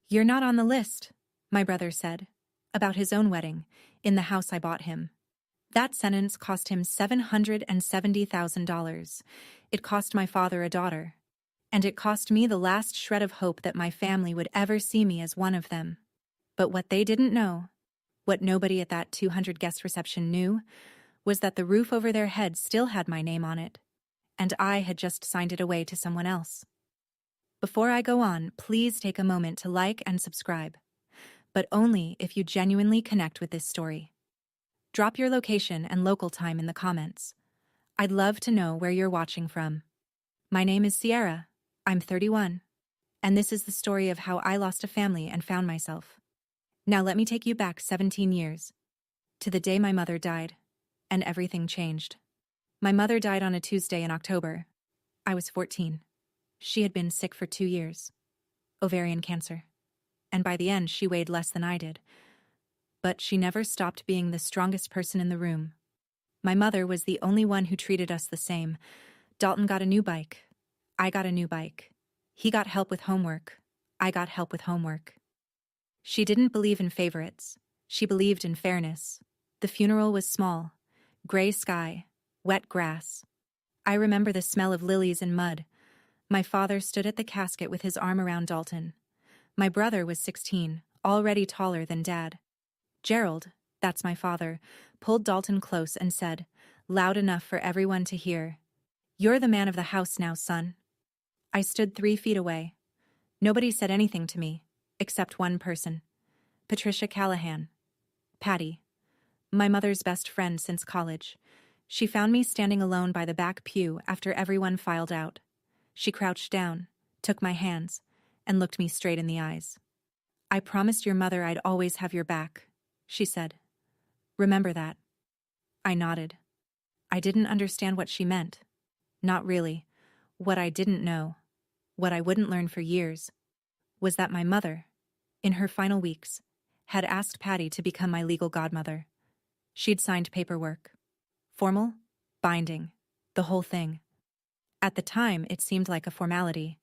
"You're not on the list," my brother said, about his own wedding, in the house I bought him. That sentence cost him $770,000. It cost my father a daughter. And it cost me the last shred of hope that my family would ever see me as one of them. But what they didn't know, what nobody at that 200-guest reception knew, was that the roof over their heads still had my name on it, and I had just signed it away to someone else. Before I go on, please take a moment to like and subscribe, but only if you genuinely connect with this story. Drop your location and local time in the comments. I'd love to know where you're watching from. My name is Sierra. I'm 31. And this is the story of how I lost a family and found myself. Now let me take you back 17 years, to the day my mother died, and everything changed. My mother died on a Tuesday in October. I was 14. She had been sick for 2 years. Ovarian cancer. And by the end, she weighed less than I did. But she never stopped being the strongest person in the room. My mother was the only one who treated us the same. Dalton got a new bike. I got a new bike. He got help with homework. I got help with homework. She didn't believe in favorites. She believed in fairness. The funeral was small. Gray sky. Wet grass. I remember the smell of lilies and mud. My father stood at the casket with his arm around Dalton. My brother was 16, already taller than Dad. Gerald, that's my father, pulled Dalton close and said, loud enough for everyone to hear, "You're the man of the house now, son." I stood 3 feet away. Nobody said anything to me, except one person. Patricia Callahan. Patty. My mother's best friend since college. She found me standing alone by the back pew after everyone filed out. She crouched down, took my hands, and looked me straight in the eyes. "I promised your mother I'd always have your back," she said. "Remember that." I nodded. I didn't understand what she meant. Not really. What I didn't know, what I wouldn't learn for years, was that my mother, in her final weeks, had asked Patty to become my legal godmother. She'd signed paperwork. Formal, binding, the whole thing. At the time, it seemed like a formality,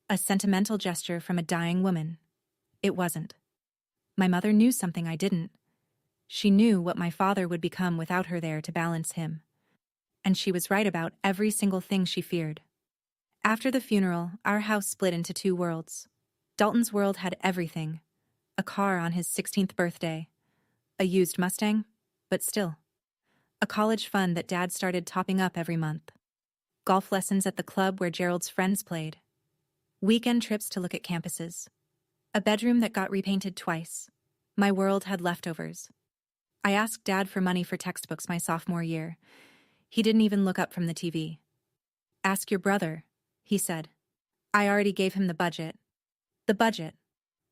a sentimental gesture from a dying woman. It wasn't. My mother knew something I didn't. She knew what my father would become without her there to balance him. And she was right about every single thing she feared. After the funeral, our house split into 2 worlds. Dalton's world had everything. A car on his 16th birthday. A used Mustang, but still. A college fund that Dad started topping up every month. Golf lessons at the club where Gerald's friends played. Weekend trips to look at campuses. A bedroom that got repainted twice. My world had leftovers. I asked Dad for money for textbooks my sophomore year. He didn't even look up from the TV. "Ask your brother," he said. I already gave him the budget. The budget.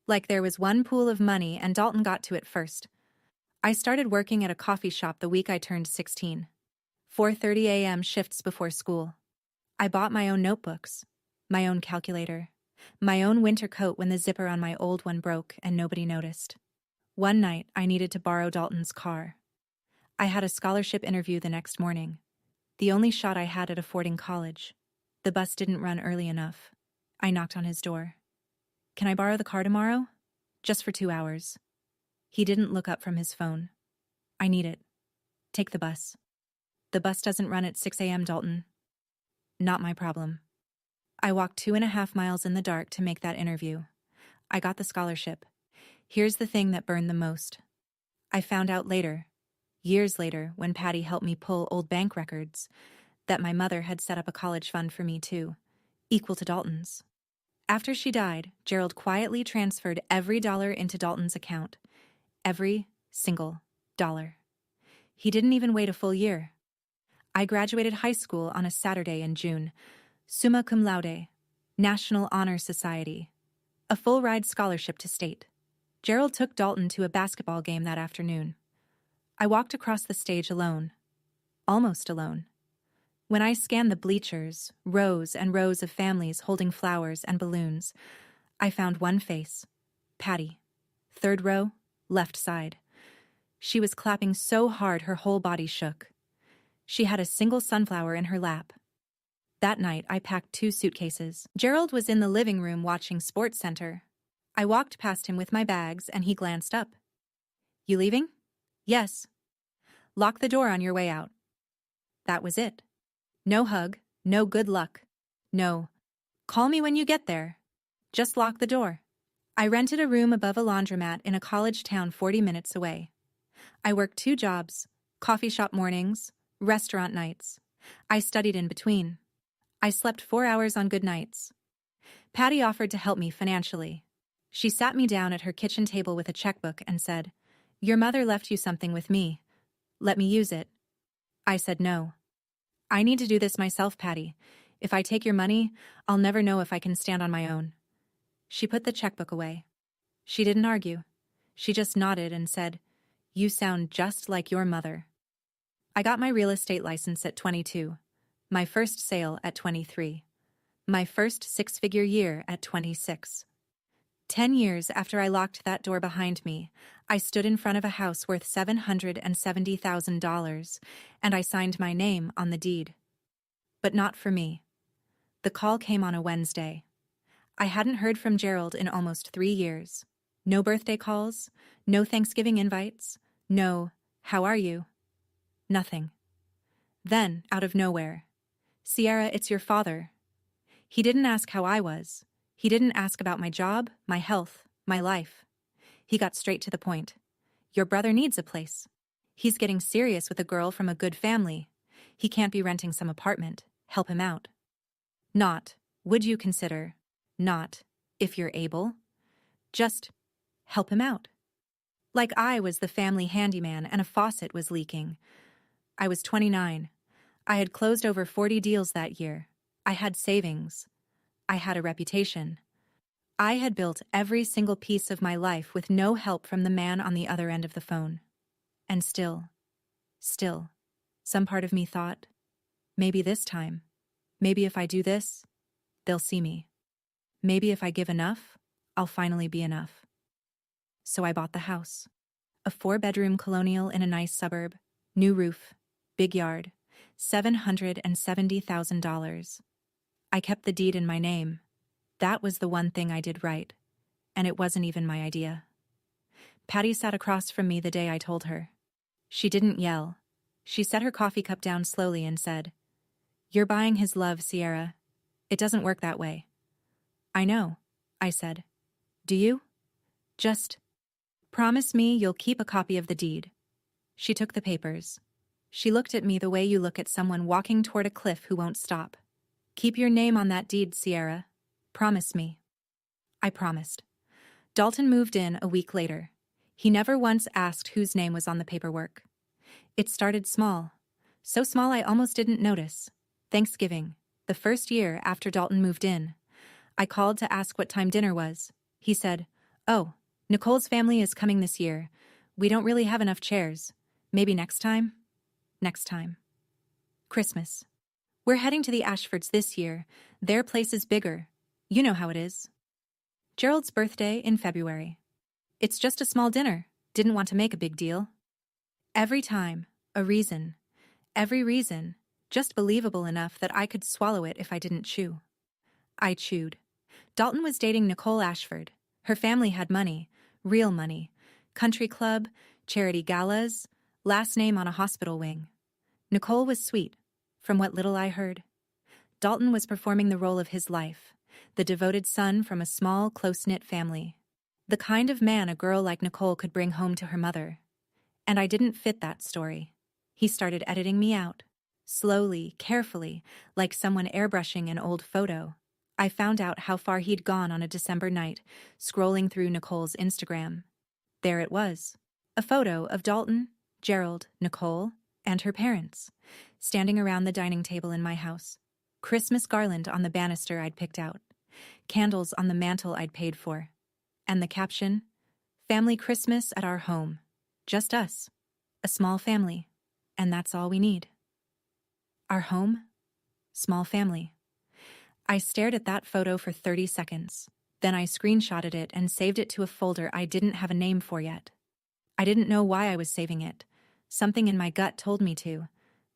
Like there was one pool of money and Dalton got to it first. I started working at a coffee shop the week I turned 16. 4:30 a.m. shifts before school. I bought my own notebooks, my own calculator, my own winter coat when the zipper on my old one broke and nobody noticed. One night, I needed to borrow Dalton's car. I had a scholarship interview the next morning, the only shot I had at affording college. The bus didn't run early enough. I knocked on his door. "Can I borrow the car tomorrow? Just for 2 hours." He didn't look up from his phone. "I need it. Take the bus." "The bus doesn't run at 6 a.m., Dalton." "Not my problem." I walked 2.5 miles in the dark to make that interview. I got the scholarship. Here's the thing that burned the most. I found out later, years later, when Patty helped me pull old bank records, that my mother had set up a college fund for me too, equal to Dalton's. After she died, Gerald quietly transferred every dollar into Dalton's account. Every single dollar. He didn't even wait a full year. I graduated high school on a Saturday in June, summa cum laude, National Honor Society, a full-ride scholarship to state. Gerald took Dalton to a basketball game that afternoon. I walked across the stage alone, almost alone. When I scanned the bleachers, rows and rows of families holding flowers and balloons, I found one face, Patty, 3rd row, left side. She was clapping so hard her whole body shook. She had a single sunflower in her lap. That night, I packed 2 suitcases. Gerald was in the living room watching SportsCenter. I walked past him with my bags and he glanced up. You leaving? Yes. Lock the door on your way out. That was it. No hug, no good luck. No, call me when you get there. Just lock the door. I rented a room above a laundromat in a college town 40 minutes away. I worked 2 jobs, coffee shop mornings, restaurant nights. I studied in between. I slept 4 hours on good nights. Patty offered to help me financially. She sat me down at her kitchen table with a checkbook and said, "Your mother left you something with me. Let me use it." I said no. "I need to do this myself, Patty. If I take your money, I'll never know if I can stand on my own." She put the checkbook away. She didn't argue. She just nodded and said, "You sound just like your mother." I got my real estate license at 22, my first sale at 23, my first 6-figure year at 26. 10 years after I locked that door behind me, I stood in front of a house worth $770,000, and I signed my name on the deed. But not for me. The call came on a Wednesday. I hadn't heard from Gerald in almost 3 years. No birthday calls, no Thanksgiving invites, no, "How are you?" Nothing. Then, out of nowhere, "Sierra, it's your father." He didn't ask how I was. He didn't ask about my job, my health, my life. He got straight to the point. "Your brother needs a place. He's getting serious with a girl from a good family. He can't be renting some apartment. Help him out." Not, "Would you consider?" Not, "If you're able." Just, help him out. Like I was the family handyman and a faucet was leaking. I was 29. I had closed over 40 deals that year. I had savings. I had a reputation. I had built every single piece of my life with no help from the man on the other end of the phone. And still, some part of me thought, maybe this time, maybe if I do this, they'll see me. Maybe if I give enough, I'll finally be enough. So I bought the house. A 4-bedroom colonial in a nice suburb, new roof, big yard, $770,000. I kept the deed in my name. That was the one thing I did right, and it wasn't even my idea. Patty sat across from me the day I told her. She didn't yell. She set her coffee cup down slowly and said, "You're buying his love, Sierra. It doesn't work that way." "I know," I said. "Do you? Just promise me you'll keep a copy of the deed." She took the papers. She looked at me the way you look at someone walking toward a cliff who won't stop. "Keep your name on that deed, Sierra. Promise me." I promised. Dalton moved in a week later. He never once asked whose name was on the paperwork. It started small. So small I almost didn't notice. Thanksgiving, the first year after Dalton moved in. I called to ask what time dinner was. He said, "Oh, Nicole's family is coming this year. We don't really have enough chairs. Maybe next time?" Next time. Christmas. "We're heading to the Ashfords this year. Their place is bigger. You know how it is." Gerald's birthday in February. "It's just a small dinner. Didn't want to make a big deal." Every time, a reason. Every reason, just believable enough that I could swallow it if I didn't chew. I chewed. Dalton was dating Nicole Ashford. Her family had money, real money, country club, charity galas, last name on a hospital wing. Nicole was sweet, from what little I heard. Dalton was performing the role of his life, the devoted son from a small, close-knit family. The kind of man a girl like Nicole could bring home to her mother. And I didn't fit that story. He started editing me out. Slowly, carefully, like someone airbrushing an old photo. I found out how far he'd gone on a December night, scrolling through Nicole's Instagram. There it was. A photo of Dalton, Gerald, Nicole, and her parents, standing around the dining table in my house. Christmas garland on the banister I'd picked out. Candles on the mantel I'd paid for. And the caption, "Family Christmas at our home. Just us. A small family. And that's all we need." Our home? Small family. I stared at that photo for 30 seconds. Then I screenshotted it and saved it to a folder I didn't have a name for yet. I didn't know why I was saving it. Something in my gut told me to.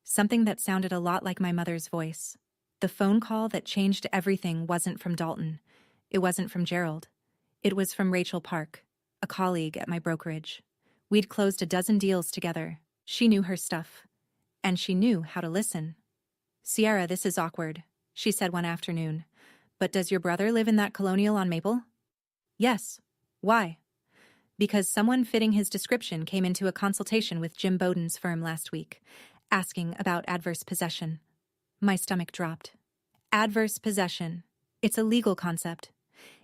Something that sounded a lot like my mother's voice. The phone call that changed everything wasn't from Dalton. It wasn't from Gerald. It was from Rachel Park, a colleague at my brokerage. We'd closed a dozen deals together. She knew her stuff. And she knew how to listen. "Sierra, this is awkward," she said one afternoon. "But does your brother live in that colonial on Maple?" "Yes." "Why?" "Because someone fitting his description came into a consultation with Jim Bowden's firm last week, asking about adverse possession." My stomach dropped. Adverse possession. It's a legal concept.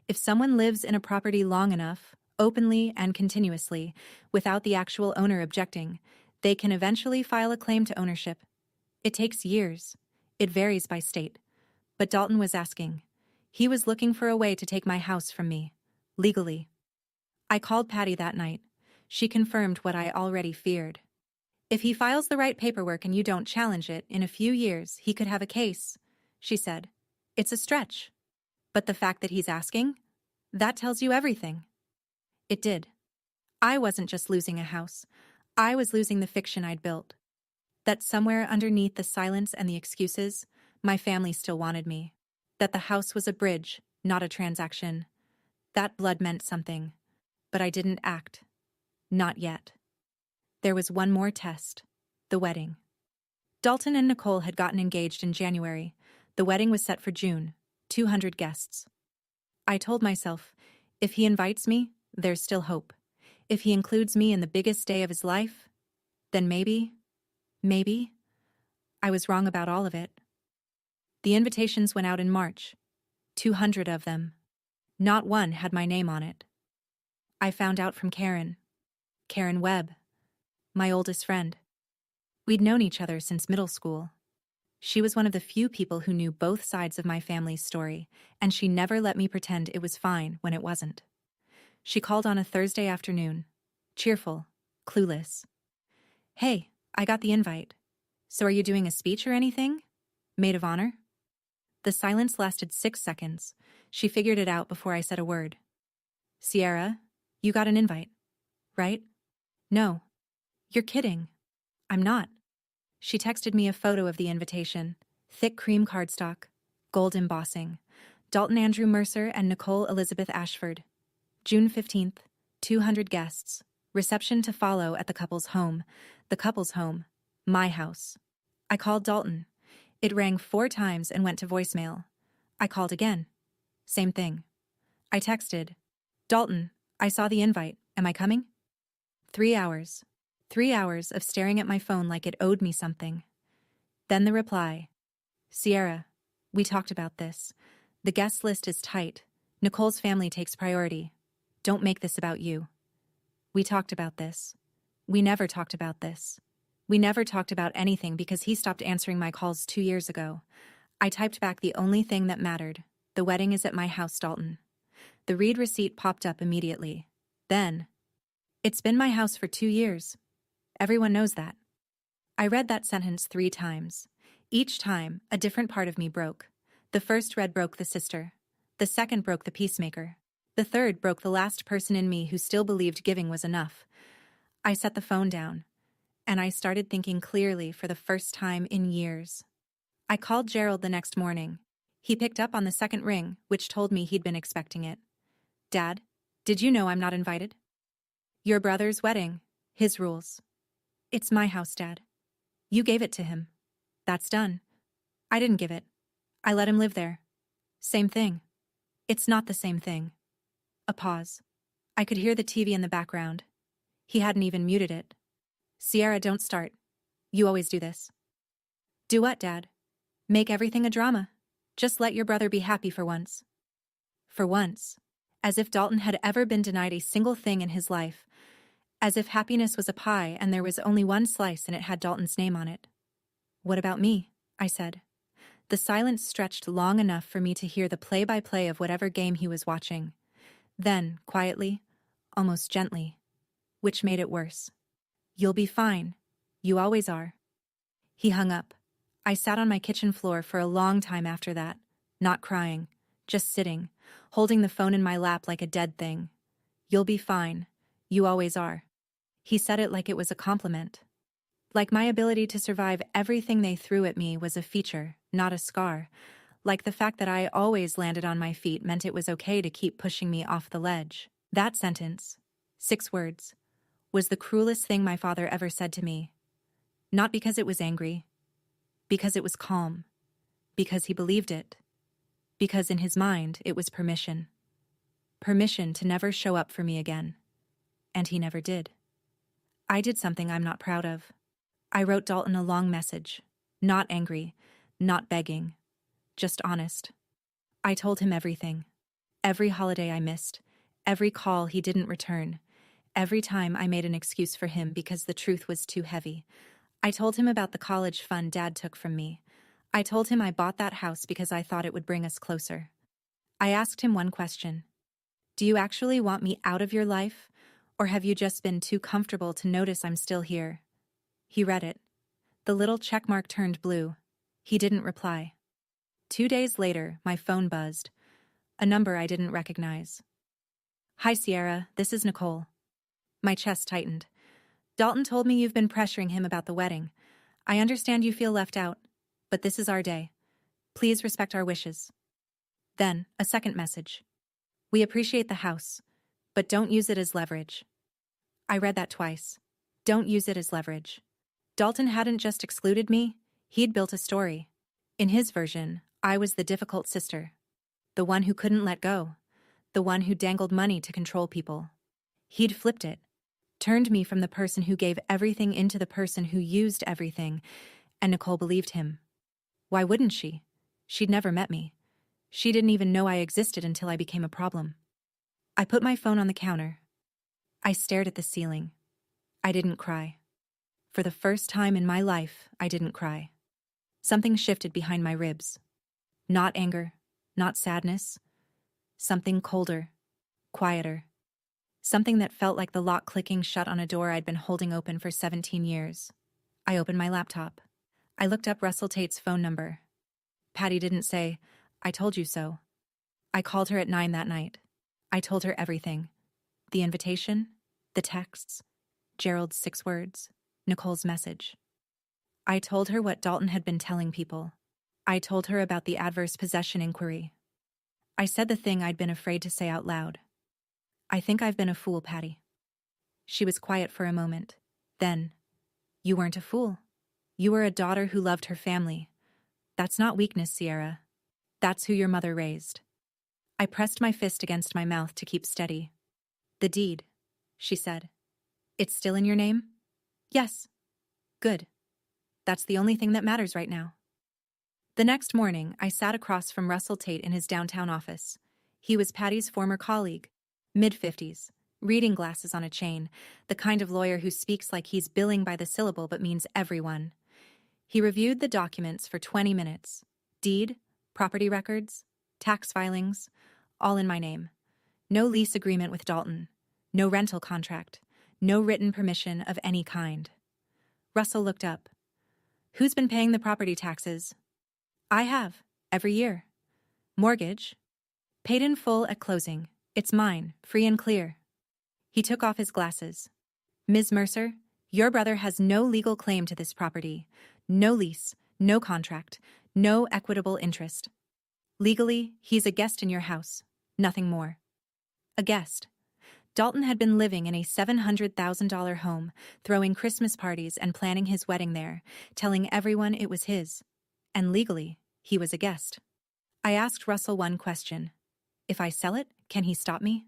If someone lives in a property long enough, openly and continuously, without the actual owner objecting, they can eventually file a claim to ownership. It takes years. It varies by state. But Dalton was asking. He was looking for a way to take my house from me, legally. I called Patty that night. She confirmed what I already feared. "If he files the right paperwork and you don't challenge it, in a few years he could have a case," she said. "It's a stretch. But the fact that he's asking, that tells you everything." It did. I wasn't just losing a house. I was losing the fiction I'd built. That somewhere underneath the silence and the excuses, my family still wanted me. That the house was a bridge, not a transaction. That blood meant something. But I didn't act. Not yet. There was one more test. The wedding. Dalton and Nicole had gotten engaged in January. The wedding was set for June. 200 guests. I told myself, if he invites me, there's still hope. If he includes me in the biggest day of his life, then maybe, I was wrong about all of it. The invitations went out in March. 200 of them. Not one had my name on it. I found out from Karen Webb, my oldest friend. We'd known each other since middle school. She was one of the few people who knew both sides of my family's story, and she never let me pretend it was fine when it wasn't. She called on a Thursday afternoon, cheerful, clueless. "Hey, I got the invite. So are you doing a speech or anything? Maid of honor?" The silence lasted 6 seconds. She figured it out before I said a word. "Sierra, you got an invite, right?" "No." "You're kidding." "I'm not." She texted me a photo of the invitation. Thick cream cardstock, gold embossing. Dalton Andrew Mercer and Nicole Elizabeth Ashford. June 15th, 200 guests. Reception to follow at the couple's home. The couple's home. My house. I called Dalton. It rang 4 times and went to voicemail. I called again. Same thing. I texted, "Dalton, I saw the invite. Am I coming?" 3 hours. 3 hours of staring at my phone like it owed me something. Then the reply. "Sierra, we talked about this. The guest list is tight. Nicole's family takes priority. Don't make this about you. We talked about this. We never talked about this. We never talked about anything because he stopped answering my calls 2 years ago." I typed back the only thing that mattered. "The wedding is at my house, Dalton." The read receipt popped up immediately. Then, "It's been my house for 2 years. Everyone knows that." I read that sentence 3 times. Each time, a different part of me broke. The first read broke the sister. The second broke the peacemaker. The third broke the last person in me who still believed giving was enough. I set the phone down, and I started thinking clearly for the first time in years. I called Gerald the next morning. He picked up on the second ring, which told me he'd been expecting it. "Dad, did you know I'm not invited?" "Your brother's wedding. His rules." "It's my house, Dad. You gave it to him. That's done." "I didn't give it. I let him live there." "Same thing." "It's not the same thing." A pause. I could hear the TV in the background. He hadn't even muted it. "Sierra, don't start. You always do this." "Do what, Dad?" "Make everything a drama. Just let your brother be happy for once." For once. As if Dalton had ever been denied a single thing in his life. As if happiness was a pie and there was only one slice and it had Dalton's name on it. "What about me?" I said. The silence stretched long enough for me to hear the play-by-play of whatever game he was watching. Then, quietly, almost gently, which made it worse. "You'll be fine. You always are." He hung up. I sat on my kitchen floor for a long time after that, not crying, just sitting, holding the phone in my lap like a dead thing. "You'll be fine. You always are." He said it like it was a compliment. Like my ability to survive everything they threw at me was a feature, not a scar. Like the fact that I always landed on my feet meant it was okay to keep pushing me off the ledge. That sentence, 6 words, was the cruelest thing my father ever said to me. Not because it was angry, because it was calm, because he believed it, because in his mind it was permission. Permission to never show up for me again. And he never did. I did something I'm not proud of. I wrote Dalton a long message, not angry, not begging, just honest. I told him everything. Every holiday I missed, every call he didn't return, every time I made an excuse for him because the truth was too heavy. I told him about the college fund Dad took from me. I told him I bought that house because I thought it would bring us closer. I asked him one question. Do you actually want me out of your life, or have you just been too comfortable to notice I'm still here? He read it. The little checkmark turned blue. He didn't reply. 2 days later, my phone buzzed. A number I didn't recognize. Hi, Sierra, this is Nicole. My chest tightened. Dalton told me you've been pressuring him about the wedding. I understand you feel left out, but this is our day. Please respect our wishes. Then, a second message. We appreciate the house, but don't use it as leverage. I read that twice. Don't use it as leverage. Dalton hadn't just excluded me, he'd built a story. In his version, I was the difficult sister. The one who couldn't let go. The one who dangled money to control people. He'd flipped it. Turned me from the person who gave everything into the person who used everything, and Nicole believed him. Why wouldn't she? She'd never met me. She didn't even know I existed until I became a problem. I put my phone on the counter. I stared at the ceiling. I didn't cry. For the first time in my life, I didn't cry. Something shifted behind my ribs. Not anger, not sadness. Something colder, quieter. Something that felt like the lock clicking shut on a door I'd been holding open for 17 years. I opened my laptop. I looked up Russell Tate's phone number. Patty didn't say, I told you so. I called her at 9 that night. I told her everything. The invitation, the texts, Gerald's 6 words, Nicole's message. I told her what Dalton had been telling people. I told her about the adverse possession inquiry. I said the thing I'd been afraid to say out loud. I think I've been a fool, Patty. She was quiet for a moment. Then, you weren't a fool. You were a daughter who loved her family. That's not weakness, Sierra. That's who your mother raised. I pressed my fist against my mouth to keep steady. The deed, she said. It's still in your name? Yes. Good. That's the only thing that matters right now. The next morning, I sat across from Russell Tate in his downtown office. He was Patty's former colleague, mid-50s, reading glasses on a chain, the kind of lawyer who speaks like he's billing by the syllable but means everyone. He reviewed the documents for 20 minutes. Deed, property records, tax filings, all in my name. No lease agreement with Dalton. No rental contract. No written permission of any kind. Russell looked up. Who's been paying the property taxes? I have, every year. Mortgage? Paid in full at closing. It's mine, free and clear. He took off his glasses. Ms. Mercer, your brother has no legal claim to this property. No lease, no contract, no equitable interest. Legally, he's a guest in your house, nothing more. A guest. Dalton had been living in a $700,000 home, throwing Christmas parties and planning his wedding there, telling everyone it was his. And legally, he was a guest. I asked Russell one question. If I sell it, can he stop me?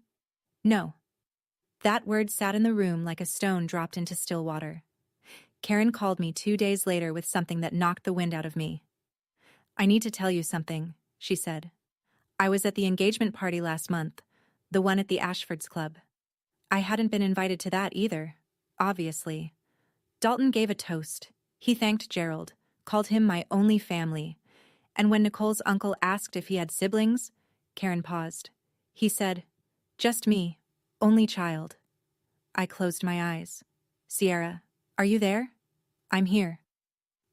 No. That word sat in the room like a stone dropped into still water. Karen called me 2 days later with something that knocked the wind out of me. I need to tell you something, she said. I was at the engagement party last month, the one at the Ashfords Club. I hadn't been invited to that either, obviously. Dalton gave a toast. He thanked Gerald, called him my only family. And when Nicole's uncle asked if he had siblings, Karen paused. He said, just me, only child. I closed my eyes. Sierra, are you there? I'm here.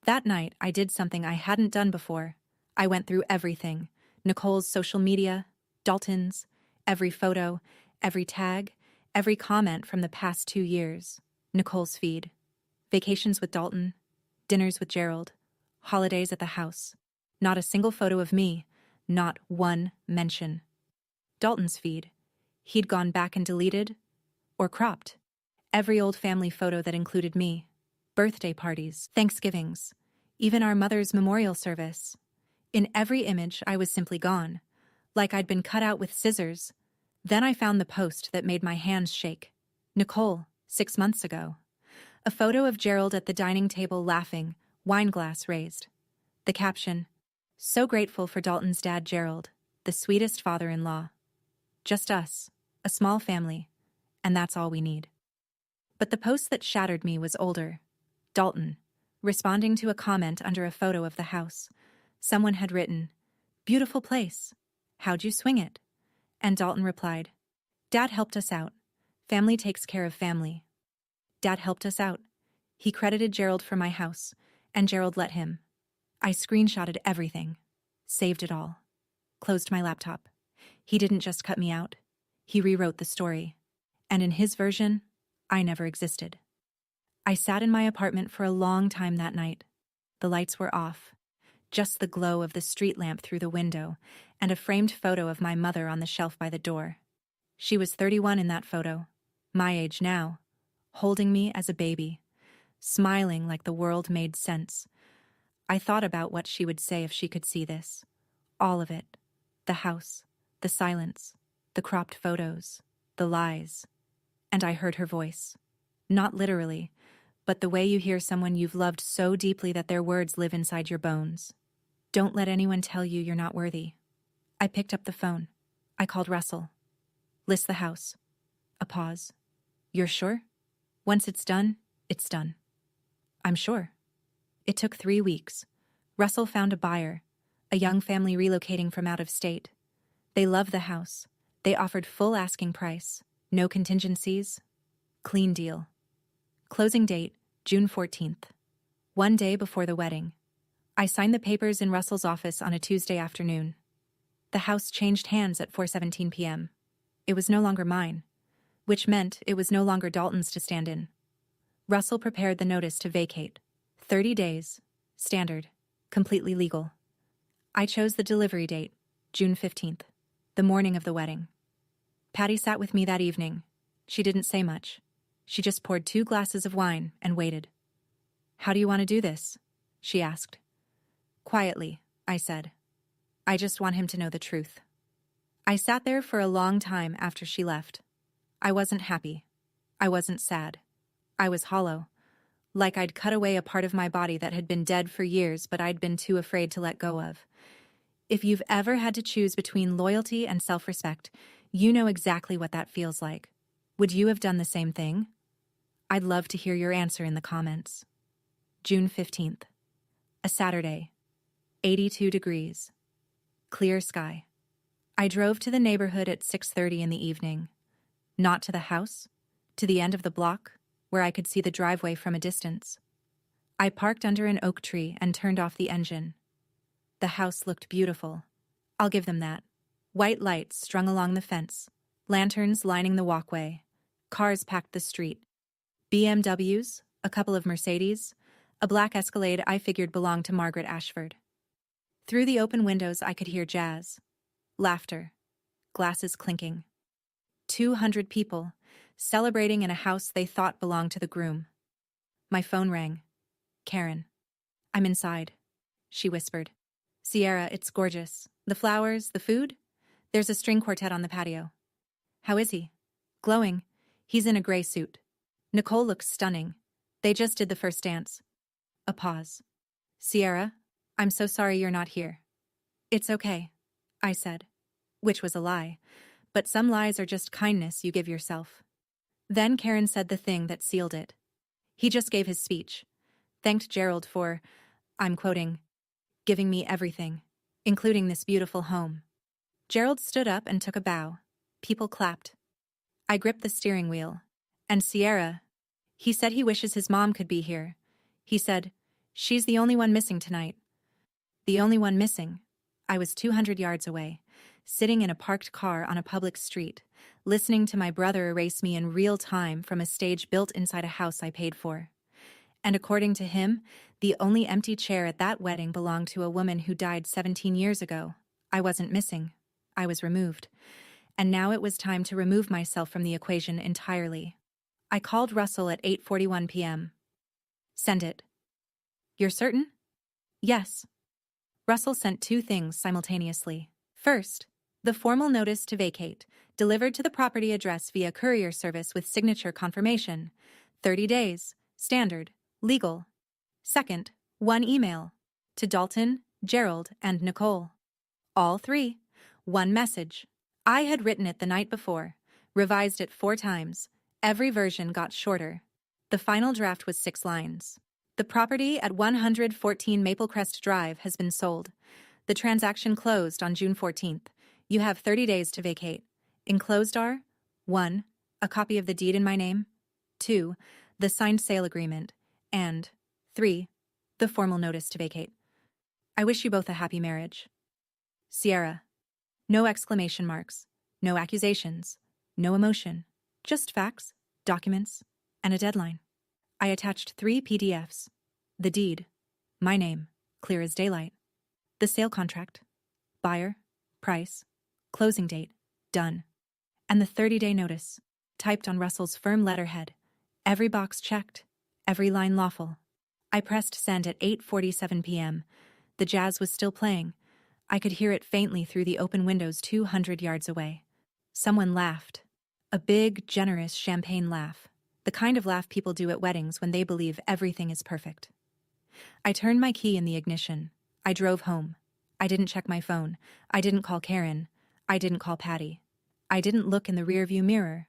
That night, I did something I hadn't done before. I went through everything. Nicole's social media, Dalton's, every photo, every tag, every comment from the past 2 years. Nicole's feed. Vacations with Dalton, dinners with Gerald, holidays at the house. Not a single photo of me, Not one mention. Dalton's feed. He'd gone back and deleted, or cropped, every old family photo that included me. Birthday parties, Thanksgivings, even our mother's memorial service. In every image, I was simply gone, like I'd been cut out with scissors. Then I found the post that made my hands shake. Nicole, 6 months ago. A photo of Gerald at the dining table laughing, wine glass raised. The caption, "So grateful for Dalton's dad Gerald, the sweetest father-in-law. Just us, a small family, and that's all we need." But the post that shattered me was older. Dalton, responding to a comment under a photo of the house. Someone had written, "Beautiful place. How'd you swing it?" And Dalton replied, "Dad helped us out. Family takes care of family." Dad helped us out. He credited Gerald for my house, and Gerald let him. I screenshotted everything, saved it all, closed my laptop. He didn't just cut me out. He rewrote the story. And in his version, I never existed. I sat in my apartment for a long time that night. The lights were off. Just the glow of the street lamp through the window, and a framed photo of my mother on the shelf by the door. She was 31 in that photo, my age now, holding me as a baby, smiling like the world made sense. I thought about what she would say if she could see this. All of it. The house, the silence, the cropped photos, the lies. And I heard her voice. Not literally, but the way you hear someone you've loved so deeply that their words live inside your bones. Don't let anyone tell you you're not worthy. I picked up the phone. I called Russell. List the house. A pause. You're sure? Once it's done, it's done. I'm sure. It took 3 weeks. Russell found a buyer, a young family relocating from out of state. They loved the house. They offered full asking price, no contingencies. Clean deal. Closing date, June 14th. 1 day before the wedding. I signed the papers in Russell's office on a Tuesday afternoon. The house changed hands at 4:17 p.m. It was no longer mine, which meant it was no longer Dalton's to stand in. Russell prepared the notice to vacate. 30 days. Standard. Completely legal. I chose the delivery date, June 15th, the morning of the wedding. Patty sat with me that evening. She didn't say much. She just poured 2 glasses of wine and waited. "How do you want to do this?" she asked. "Quietly," I said. "I just want him to know the truth." I sat there for a long time after she left. I wasn't happy. I wasn't sad. I was hollow, like I'd cut away a part of my body that had been dead for years but I'd been too afraid to let go of. If you've ever had to choose between loyalty and self-respect, you know exactly what that feels like. Would you have done the same thing? I'd love to hear your answer in the comments. June 15th. A Saturday. 82 degrees. Clear sky. I drove to the neighborhood at 6:30 in the evening. Not to the house, to the end of the block, where I could see the driveway from a distance. I parked under an oak tree and turned off the engine. The house looked beautiful. I'll give them that. White lights strung along the fence, lanterns lining the walkway, cars packed the street. BMWs, a couple of Mercedes, a black Escalade I figured belonged to Margaret Ashford. Through the open windows I could hear jazz, laughter, glasses clinking. 200 people, celebrating in a house they thought belonged to the groom. My phone rang. Karen. "I'm inside," she whispered. "Sierra, it's gorgeous. The flowers, the food? There's a string quartet on the patio." "How is he?" "Glowing. He's in a gray suit. Nicole looks stunning. They just did the first dance." A pause. "Sierra, I'm so sorry you're not here." "It's okay," I said, which was a lie, but some lies are just kindness you give yourself. Then Karen said the thing that sealed it. He just gave his speech, thanked Gerald for, I'm quoting, "giving me everything, including this beautiful home." Gerald stood up and took a bow. People clapped. I gripped the steering wheel. And Sierra, he said he wishes his mom could be here. He said, "She's the only one missing tonight." The only one missing. I was 200 yards away, sitting in a parked car on a public street, listening to my brother erase me in real time from a stage built inside a house I paid for. And according to him, the only empty chair at that wedding belonged to a woman who died 17 years ago. I wasn't missing. I was removed. And now it was time to remove myself from the equation entirely. I called Russell at 8:41 p.m. Send it. You're certain? Yes. Russell sent two things simultaneously. First, the formal notice to vacate, delivered to the property address via courier service with signature confirmation. 30 days, standard, legal. Second, one email. To Dalton, Gerald, and Nicole. All three. One message. I had written it the night before, revised it 4 times. Every version got shorter. The final draft was 6 lines. The property at 114 Maplecrest Drive has been sold. The transaction closed on June 14th. You have 30 days to vacate. Enclosed are 1. A copy of the deed in my name. 2. The signed sale agreement. And 3. The formal notice to vacate. I wish you both a happy marriage. Sierra. No exclamation marks. No accusations. No emotion. Just facts, documents, and a deadline. I attached 3 PDFs. The deed. My name. Clear as daylight. The sale contract. Buyer. Price. Closing date. Done. And the 30-day notice. Typed on Russell's firm letterhead. Every box checked. Every line lawful. I pressed send at 8:47 p.m. The jazz was still playing. I could hear it faintly through the open windows 200 yards away. Someone laughed. A big, generous champagne laugh. The kind of laugh people do at weddings when they believe everything is perfect. I turned my key in the ignition. I drove home. I didn't check my phone. I didn't call Karen. I didn't call Patty. I didn't look in the rearview mirror.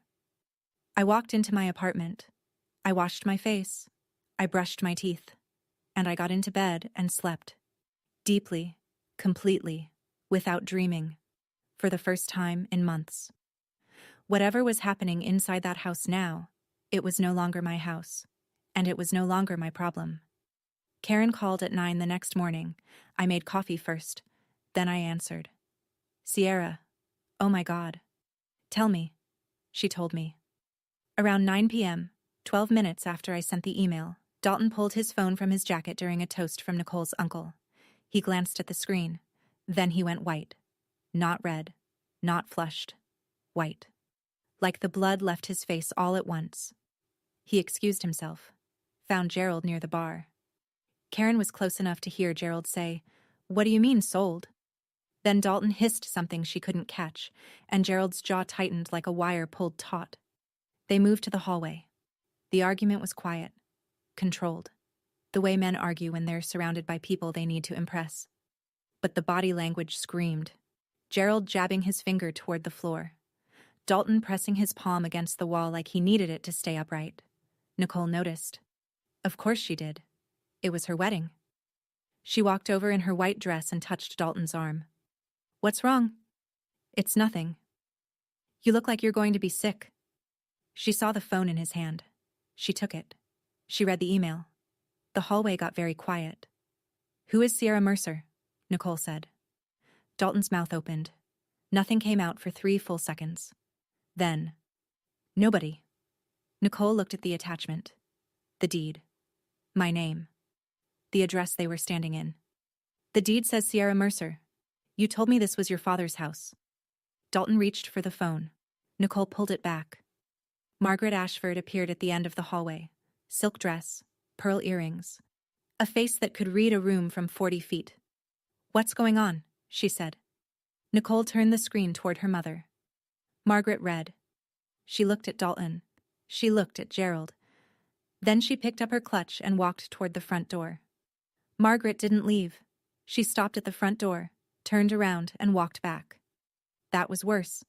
I walked into my apartment. I washed my face. I brushed my teeth. And I got into bed and slept. Deeply, completely, without dreaming, for the first time in months. Whatever was happening inside that house now, it was no longer my house, and it was no longer my problem. Karen called at 9 the next morning. I made coffee first, then I answered. Sierra, oh my God. Tell me, she told me. Around 9 p.m., 12 minutes after I sent the email, Dalton pulled his phone from his jacket during a toast from Nicole's uncle. He glanced at the screen. Then he went white. Not red. Not flushed. White. Like the blood left his face all at once. He excused himself. Found Gerald near the bar. Karen was close enough to hear Gerald say, "What do you mean, sold?" Then Dalton hissed something she couldn't catch, and Gerald's jaw tightened like a wire pulled taut. They moved to the hallway. The argument was quiet. Controlled. The way men argue when they're surrounded by people they need to impress. But the body language screamed. Gerald jabbing his finger toward the floor. Dalton pressing his palm against the wall like he needed it to stay upright. Nicole noticed. Of course she did. It was her wedding. She walked over in her white dress and touched Dalton's arm. What's wrong? It's nothing. You look like you're going to be sick. She saw the phone in his hand. She took it. She read the email. The hallway got very quiet. Who is Sierra Mercer? Nicole said. Dalton's mouth opened. Nothing came out for 3 full seconds. Then, nobody. Nicole looked at the attachment. The deed. My name. The address they were standing in. The deed says Sierra Mercer. You told me this was your father's house. Dalton reached for the phone. Nicole pulled it back. Margaret Ashford appeared at the end of the hallway. Silk dress, pearl earrings. A face that could read a room from 40 feet. What's going on? She said. Nicole turned the screen toward her mother. Margaret read. She looked at Dalton. She looked at Gerald. Then she picked up her clutch and walked toward the front door. Margaret didn't leave. She stopped at the front door, turned around, and walked back. That was worse.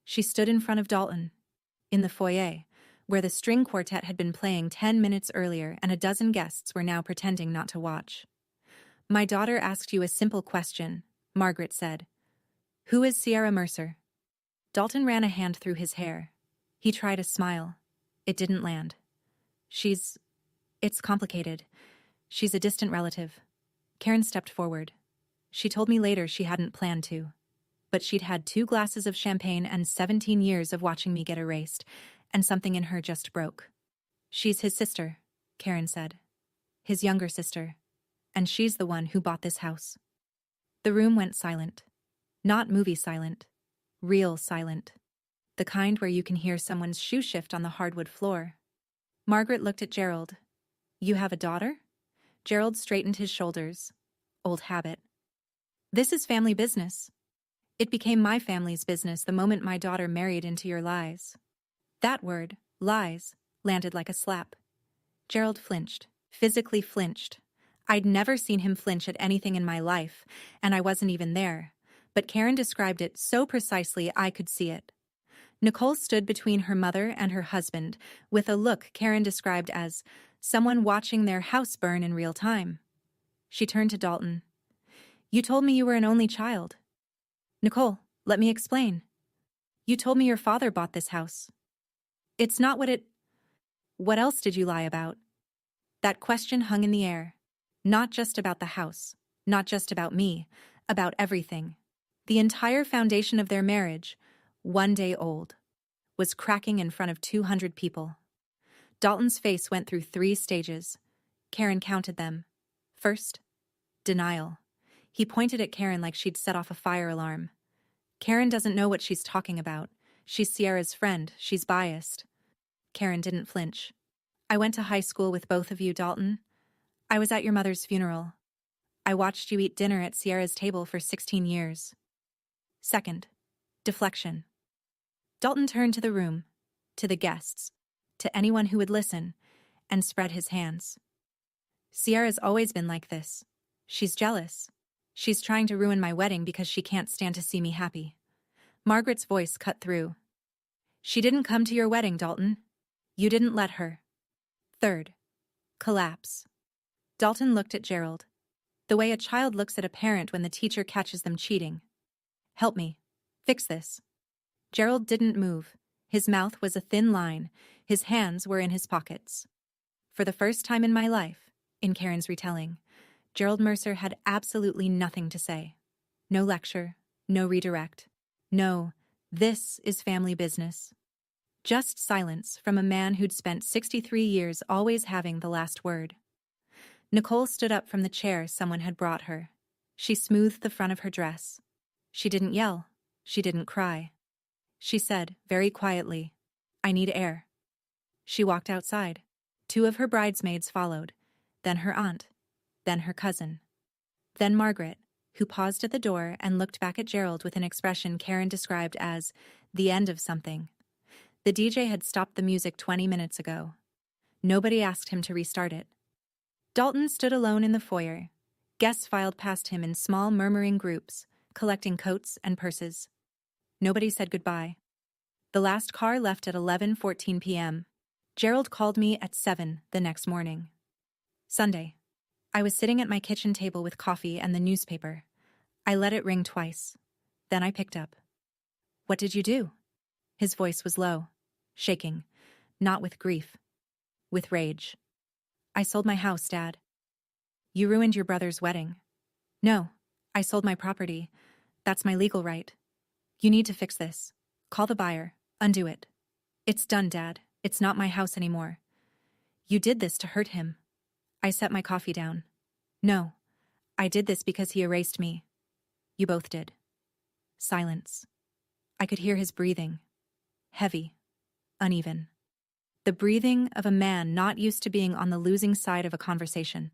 She stood in front of Dalton, in the foyer, where the string quartet had been playing 10 minutes earlier and a dozen guests were now pretending not to watch. My daughter asked you a simple question, Margaret said. Who is Sierra Mercer? Dalton ran a hand through his hair. He tried a smile. It didn't land. It's complicated. She's a distant relative. Karen stepped forward. She told me later she hadn't planned to. But she'd had 2 glasses of champagne and 17 years of watching me get erased, and something in her just broke. She's his sister, Karen said. His younger sister. And she's the one who bought this house. The room went silent. Not movie silent. Real silent. The kind where you can hear someone's shoe shift on the hardwood floor. Margaret looked at Gerald. You have a daughter? Gerald straightened his shoulders. Old habit. This is family business. It became my family's business the moment my daughter married into your lies. That word, lies, landed like a slap. Gerald flinched, physically flinched. I'd never seen him flinch at anything in my life, and I wasn't even there. But Karen described it so precisely I could see it. Nicole stood between her mother and her husband, with a look Karen described as someone watching their house burn in real time. She turned to Dalton. You told me you were an only child. Nicole, let me explain. You told me your father bought this house. It's not what it... What else did you lie about? That question hung in the air. Not just about the house, not just about me, about everything. The entire foundation of their marriage, one day old, was cracking in front of 200 people. Dalton's face went through 3 stages. Karen counted them. First, denial. He pointed at Karen like she'd set off a fire alarm. Karen doesn't know what she's talking about. She's Sierra's friend. She's biased. Karen didn't flinch. I went to high school with both of you, Dalton. I was at your mother's funeral. I watched you eat dinner at Sierra's table for 16 years. Second, deflection. Dalton turned to the room, to the guests, to anyone who would listen, and spread his hands. Sierra's always been like this. She's jealous. She's trying to ruin my wedding because she can't stand to see me happy. Margaret's voice cut through. She didn't come to your wedding, Dalton. You didn't let her. Third, collapse. Dalton looked at Gerald, the way a child looks at a parent when the teacher catches them cheating. Help me. Fix this. Gerald didn't move. His mouth was a thin line. His hands were in his pockets. For the first time in my life, in Karen's retelling, Gerald Mercer had absolutely nothing to say. No lecture, no redirect. No, this is family business. Just silence from a man who'd spent 63 years always having the last word. Nicole stood up from the chair someone had brought her. She smoothed the front of her dress. She didn't yell. She didn't cry. She said, very quietly, I need air. She walked outside. 2 of her bridesmaids followed, then her aunt, then her cousin, then Margaret, who paused at the door and looked back at Gerald with an expression Karen described as the end of something. The DJ had stopped the music 20 minutes ago. Nobody asked him to restart it. Dalton stood alone in the foyer. Guests filed past him in small murmuring groups, collecting coats and purses. Nobody said goodbye. The last car left at 11:14 p.m. Gerald called me at 7 the next morning. Sunday. I was sitting at my kitchen table with coffee and the newspaper. I let it ring twice. Then I picked up. What did you do? His voice was low, shaking, not with grief, with rage. I sold my house, Dad. You ruined your brother's wedding. No, I sold my property. That's my legal right. You need to fix this. Call the buyer. Undo it. It's done, Dad. It's not my house anymore. You did this to hurt him. I set my coffee down. No, I did this because he erased me. You both did. Silence. I could hear his breathing. Heavy. Uneven. The breathing of a man not used to being on the losing side of a conversation.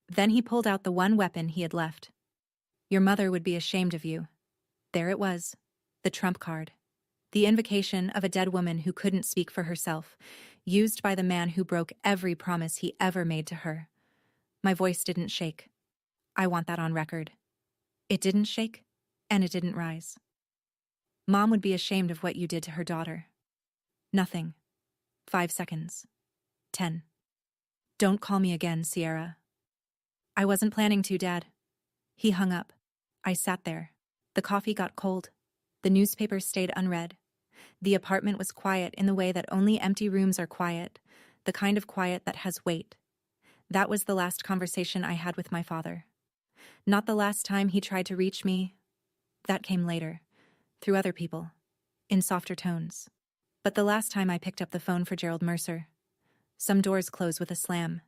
Then he pulled out the one weapon he had left. Your mother would be ashamed of you. There it was. The trump card. The invocation of a dead woman who couldn't speak for herself, used by the man who broke every promise he ever made to her. My voice didn't shake. I want that on record. It didn't shake, and it didn't rise. Mom would be ashamed of what you did to her daughter. Nothing. 5 seconds. 10. Don't call me again, Sierra. I wasn't planning to, Dad. He hung up. I sat there. The coffee got cold. The newspaper stayed unread. The apartment was quiet in the way that only empty rooms are quiet, the kind of quiet that has weight. That was the last conversation I had with my father. Not the last time he tried to reach me. That came later, through other people, in softer tones. But the last time I picked up the phone for Gerald Mercer. Some doors close with a slam.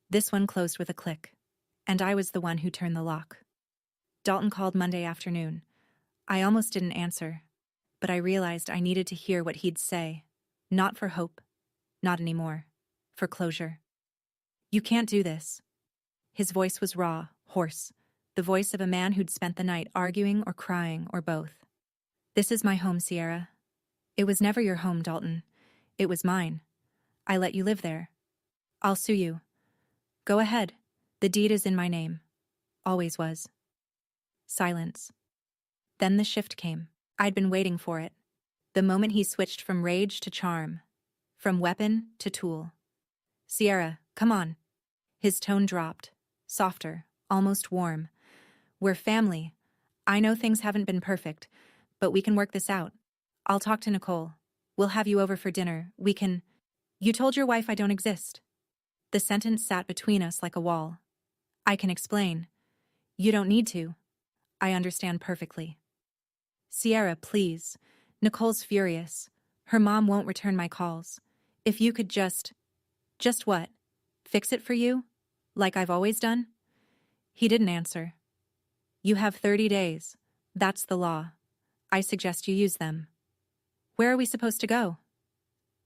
This one closed with a click. And I was the one who turned the lock. Dalton called Monday afternoon. I almost didn't answer, but I realized I needed to hear what he'd say. Not for hope. Not anymore. For closure. You can't do this. His voice was raw, hoarse, the voice of a man who'd spent the night arguing or crying or both. This is my home, Sierra. It was never your home, Dalton. It was mine. I let you live there. I'll sue you. Go ahead. The deed is in my name. Always was. Silence. Then the shift came. I'd been waiting for it. The moment he switched from rage to charm. From weapon to tool. Sierra, come on. His tone dropped. Softer, almost warm. We're family. I know things haven't been perfect, but we can work this out. I'll talk to Nicole. We'll have you over for dinner. We can... You told your wife I don't exist. The sentence sat between us like a wall. I can explain. You don't need to. I understand perfectly. Sierra, please. Nicole's furious. Her mom won't return my calls. If you could just... Just what? Fix it for you? Like I've always done? He didn't answer. You have 30 days. That's the law. I suggest you use them. Where are we supposed to go?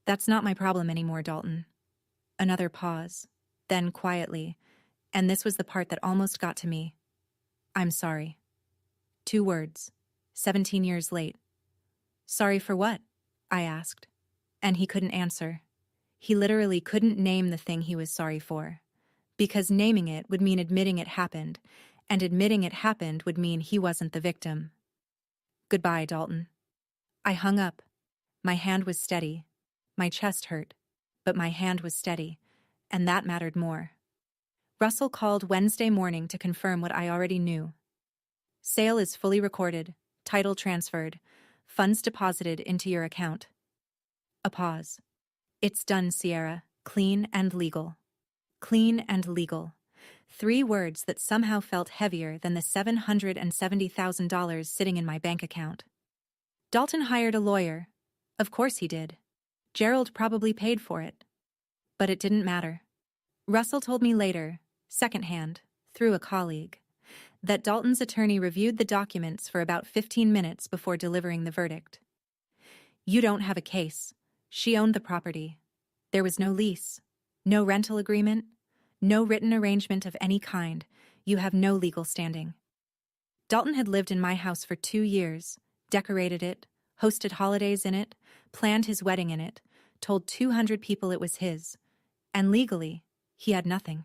That's not my problem anymore, Dalton. Another pause. Then quietly, and this was the part that almost got to me. I'm sorry. 2 words. 17 years late. Sorry for what? I asked. And he couldn't answer. He literally couldn't name the thing he was sorry for. Because naming it would mean admitting it happened, and admitting it happened would mean he wasn't the victim. Goodbye, Dalton. I hung up. My hand was steady. My chest hurt, but my hand was steady, and that mattered more. Russell called Wednesday morning to confirm what I already knew. Sale is fully recorded, title transferred, funds deposited into your account. A pause. It's done, Sierra. Clean and legal. Clean and legal. 3 words that somehow felt heavier than the $770,000 sitting in my bank account. Dalton hired a lawyer. Of course he did. Gerald probably paid for it. But it didn't matter. Russell told me later, secondhand, through a colleague, that Dalton's attorney reviewed the documents for about 15 minutes before delivering the verdict. You don't have a case. She owned the property. There was no lease, no rental agreement, no written arrangement of any kind. You have no legal standing. Dalton had lived in my house for 2 years, decorated it, hosted holidays in it, planned his wedding in it, told 200 people it was his, and legally, he had nothing.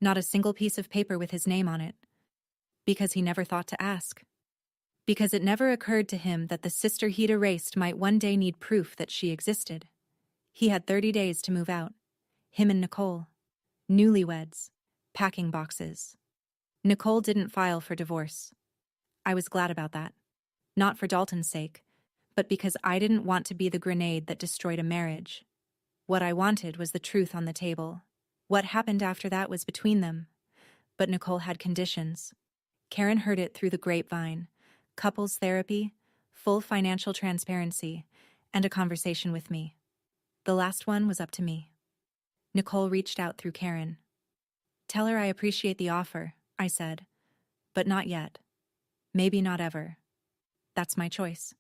Not a single piece of paper with his name on it. Because he never thought to ask. Because it never occurred to him that the sister he'd erased might one day need proof that she existed. He had 30 days to move out. Him and Nicole. Newlyweds. Packing boxes. Nicole didn't file for divorce. I was glad about that. Not for Dalton's sake, but because I didn't want to be the grenade that destroyed a marriage. What I wanted was the truth on the table. What happened after that was between them. But Nicole had conditions. Karen heard it through the grapevine. Couples therapy, full financial transparency, and a conversation with me. The last one was up to me. Nicole reached out through Karen. Tell her I appreciate the offer, I said. But not yet. Maybe not ever. That's my choice.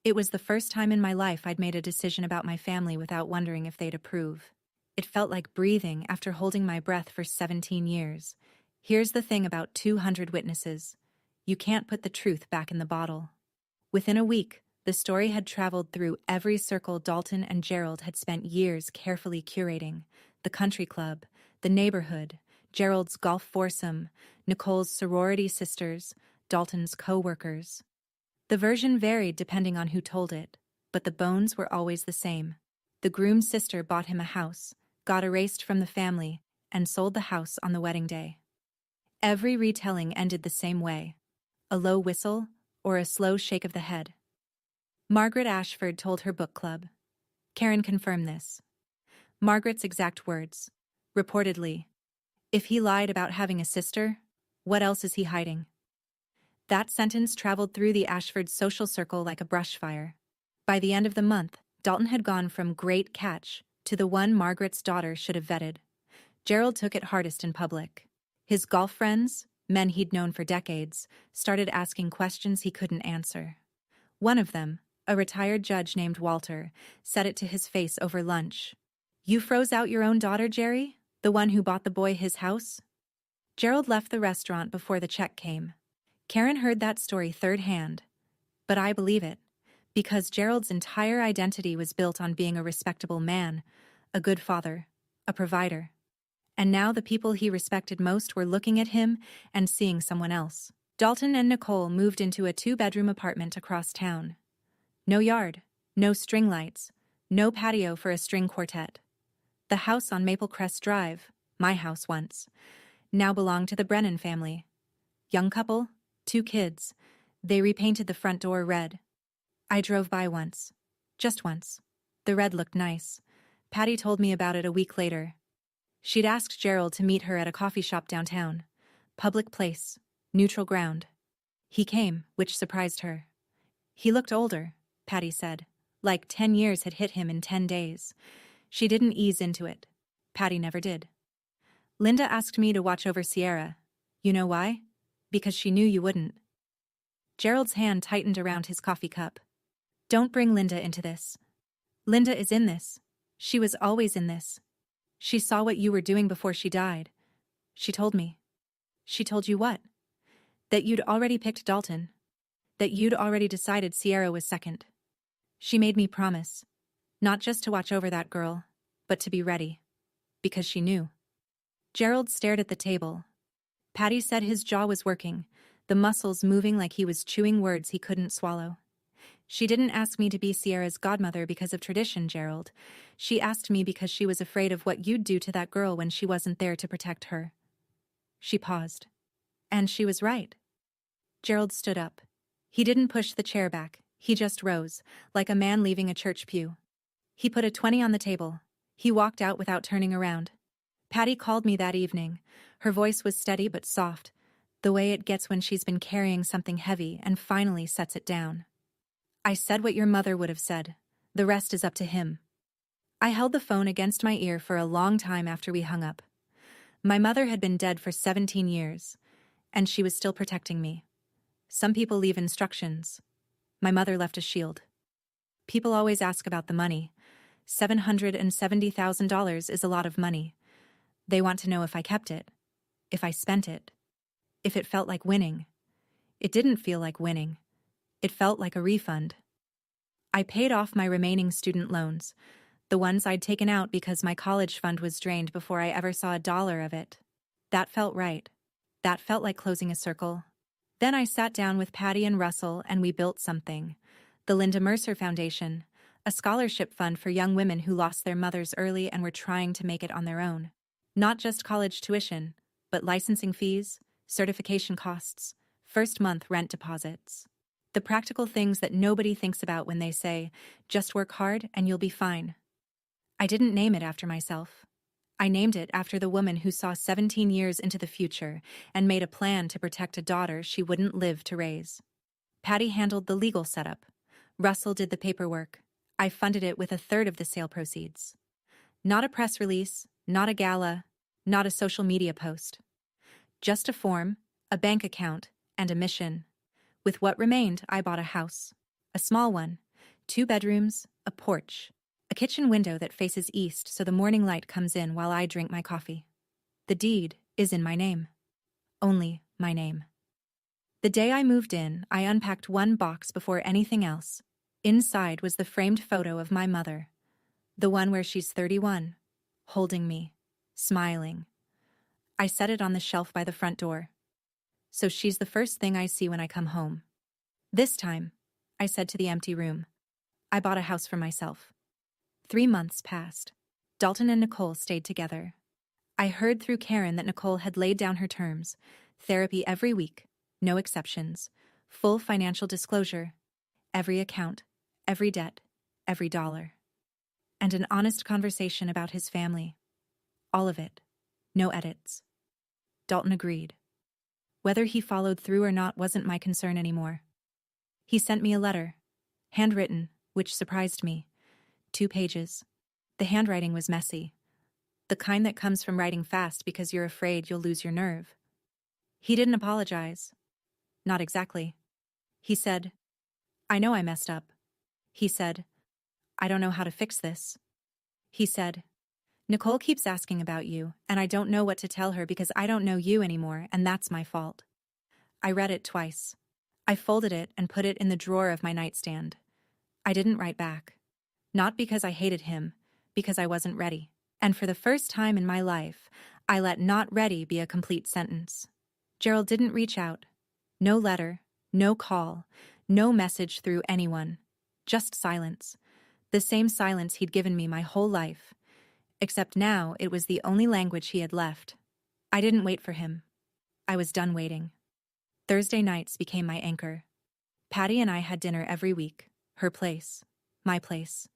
It was the first time in my life I'd made a decision about my family without wondering if they'd approve. It felt like breathing after holding my breath for 17 years. Here's the thing about 200 witnesses. You can't put the truth back in the bottle. Within a week, the story had traveled through every circle Dalton and Gerald had spent years carefully curating. The country club, the neighborhood, Gerald's golf foursome, Nicole's sorority sisters, Dalton's co-workers. The version varied depending on who told it, but the bones were always the same. The groom's sister bought him a house, got erased from the family, and sold the house on the wedding day. Every retelling ended the same way. A low whistle or a slow shake of the head. Margaret Ashford told her book club. Karen confirmed this. Margaret's exact words. Reportedly, if he lied about having a sister, what else is he hiding? That sentence traveled through the Ashford social circle like a brush fire. By the end of the month, Dalton had gone from great catch to the one Margaret's daughter should have vetted. Gerald took it hardest in public. His golf friends, Men he'd known for decades, started asking questions he couldn't answer. One of them, a retired judge named Walter, said it to his face over lunch. "You froze out your own daughter, Jerry? The one who bought the boy his house?" Gerald left the restaurant before the check came. Karen heard that story third hand. But I believe it, because Gerald's entire identity was built on being a respectable man, a good father, a provider. And now the people he respected most were looking at him and seeing someone else. Dalton and Nicole moved into a 2-bedroom apartment across town. No yard, no string lights, no patio for a string quartet. The house on Maple Crest Drive, my house once, now belonged to the Brennan family. Young couple, 2 kids. They repainted the front door red. I drove by once. Just once. The red looked nice. Patty told me about it a week later. She'd asked Gerald to meet her at a coffee shop downtown. Public place. Neutral ground. He came, which surprised her. He looked older, Patty said. Like 10 years had hit him in 10 days. She didn't ease into it. Patty never did. "Linda asked me to watch over Sierra. You know why? Because she knew you wouldn't." Gerald's hand tightened around his coffee cup. "Don't bring Linda into this. Linda is in this. She was always in this. She saw what you were doing before she died. She told me." "She told you what?" "That you'd already picked Dalton. That you'd already decided Sierra was second. She made me promise. Not just to watch over that girl, but to be ready. Because she knew." Gerald stared at the table. Patty said his jaw was working, the muscles moving like he was chewing words he couldn't swallow. "She didn't ask me to be Sierra's godmother because of tradition, Gerald. She asked me because she was afraid of what you'd do to that girl when she wasn't there to protect her." She paused. "And she was right." Gerald stood up. He didn't push the chair back, he just rose, like a man leaving a church pew. He put a 20 on the table. He walked out without turning around. "Patty called me that evening. Her voice was steady but soft, the way it gets when she's been carrying something heavy and finally sets it down. I said what your mother would have said. The rest is up to him." I held the phone against my ear for a long time after we hung up. My mother had been dead for 17 years, and she was still protecting me. Some people leave instructions. My mother left a shield. People always ask about the money. $770,000 is a lot of money. They want to know if I kept it, if I spent it, if it felt like winning. It didn't feel like winning. It felt like a refund. I paid off my remaining student loans, the ones I'd taken out because my college fund was drained before I ever saw $1 of it. That felt right. That felt like closing a circle. Then I sat down with Patty and Russell and we built something. The Linda Mercer Foundation, a scholarship fund for young women who lost their mothers early and were trying to make it on their own. Not just college tuition, but licensing fees, certification costs, first month rent deposits. The practical things that nobody thinks about when they say, "Just work hard and you'll be fine." I didn't name it after myself. I named it after the woman who saw 17 years into the future and made a plan to protect a daughter she wouldn't live to raise. Patty handled the legal setup. Russell did the paperwork. I funded it with 1/3 of the sale proceeds. Not a press release, not a gala, not a social media post. Just a form, a bank account, and a mission. With what remained, I bought a house. A small one, 2 bedrooms, a porch, a kitchen window that faces east so the morning light comes in while I drink my coffee. The deed is in my name. Only my name. The day I moved in, I unpacked one box before anything else. Inside was the framed photo of my mother. The one where she's 31, holding me, smiling. I set it on the shelf by the front door. So she's the first thing I see when I come home. This time, I said to the empty room, I bought a house for myself. 3 months passed. Dalton and Nicole stayed together. I heard through Karen that Nicole had laid down her terms, therapy every week, no exceptions, full financial disclosure, every account, every debt, every dollar. And an honest conversation about his family. All of it. No edits. Dalton agreed. Whether he followed through or not wasn't my concern anymore. He sent me a letter, handwritten, which surprised me. 2 pages. The handwriting was messy. The kind that comes from writing fast because you're afraid you'll lose your nerve. He didn't apologize. Not exactly. He said, I know I messed up. He said, I don't know how to fix this. He said, Nicole keeps asking about you, and I don't know what to tell her because I don't know you anymore, and that's my fault. I read it twice. I folded it and put it in the drawer of my nightstand. I didn't write back. Not because I hated him, because I wasn't ready. And for the first time in my life, I let not ready be a complete sentence. Gerald didn't reach out. No letter, no call, no message through anyone. Just silence. The same silence he'd given me my whole life. Except now it was the only language he had left. I didn't wait for him. I was done waiting. Thursday nights became my anchor. Patty and I had dinner every week. Her place. My place.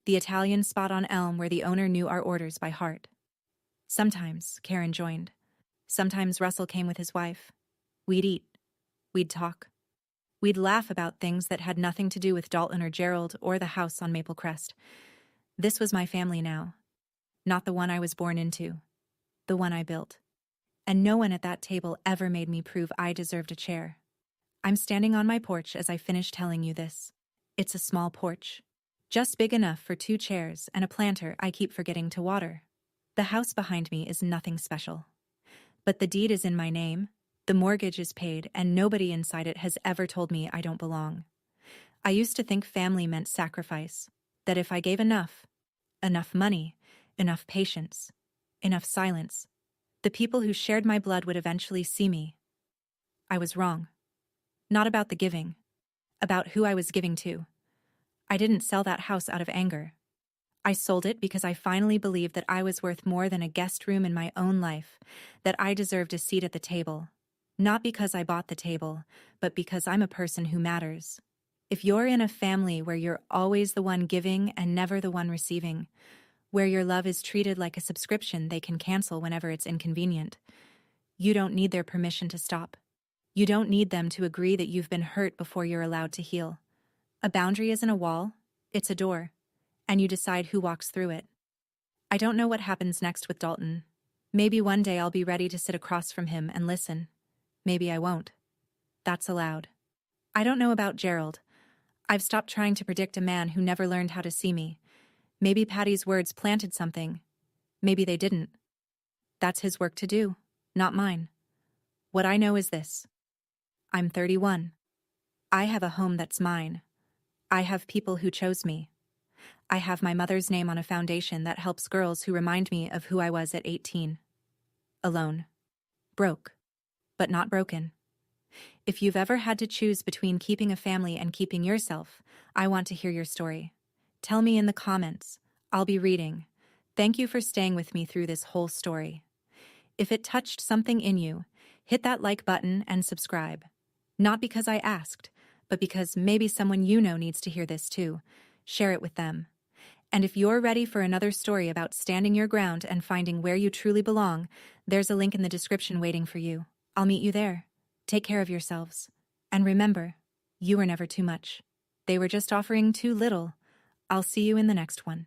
The Italian spot on Elm where the owner knew our orders by heart. Sometimes Karen joined. Sometimes Russell came with his wife. We'd eat. We'd talk. We'd laugh about things that had nothing to do with Dalton or Gerald or the house on Maple Crest. This was my family now. Not the one I was born into. The one I built. And no one at that table ever made me prove I deserved a chair. I'm standing on my porch as I finish telling you this. It's a small porch. Just big enough for 2 chairs and a planter I keep forgetting to water. The house behind me is nothing special. But the deed is in my name, the mortgage is paid, and nobody inside it has ever told me I don't belong. I used to think family meant sacrifice, that if I gave enough money, enough patience, enough silence, the people who shared my blood would eventually see me. I was wrong. Not about the giving, about who I was giving to. I didn't sell that house out of anger. I sold it because I finally believed that I was worth more than a guest room in my own life, that I deserved a seat at the table. Not because I bought the table, but because I'm a person who matters. If you're in a family where you're always the one giving and never the one receiving, where your love is treated like a subscription they can cancel whenever it's inconvenient, you don't need their permission to stop. You don't need them to agree that you've been hurt before you're allowed to heal. A boundary isn't a wall, it's a door, and you decide who walks through it. I don't know what happens next with Dalton. Maybe one day I'll be ready to sit across from him and listen. Maybe I won't. That's allowed. I don't know about Gerald. I've stopped trying to predict a man who never learned how to see me. Maybe Patty's words planted something. Maybe they didn't. That's his work to do, not mine. What I know is this. I'm 31. I have a home that's mine. I have people who chose me. I have my mother's name on a foundation that helps girls who remind me of who I was at 18. Alone. Broke. But not broken. If you've ever had to choose between keeping a family and keeping yourself, I want to hear your story. Tell me in the comments. I'll be reading. Thank you for staying with me through this whole story. If it touched something in you, hit that like button and subscribe. Not because I asked, but because maybe someone you know needs to hear this too. Share it with them. And if you're ready for another story about standing your ground and finding where you truly belong, there's a link in the description waiting for you. I'll meet you there. Take care of yourselves. And remember, you were never too much. They were just offering too little. I'll see you in the next one.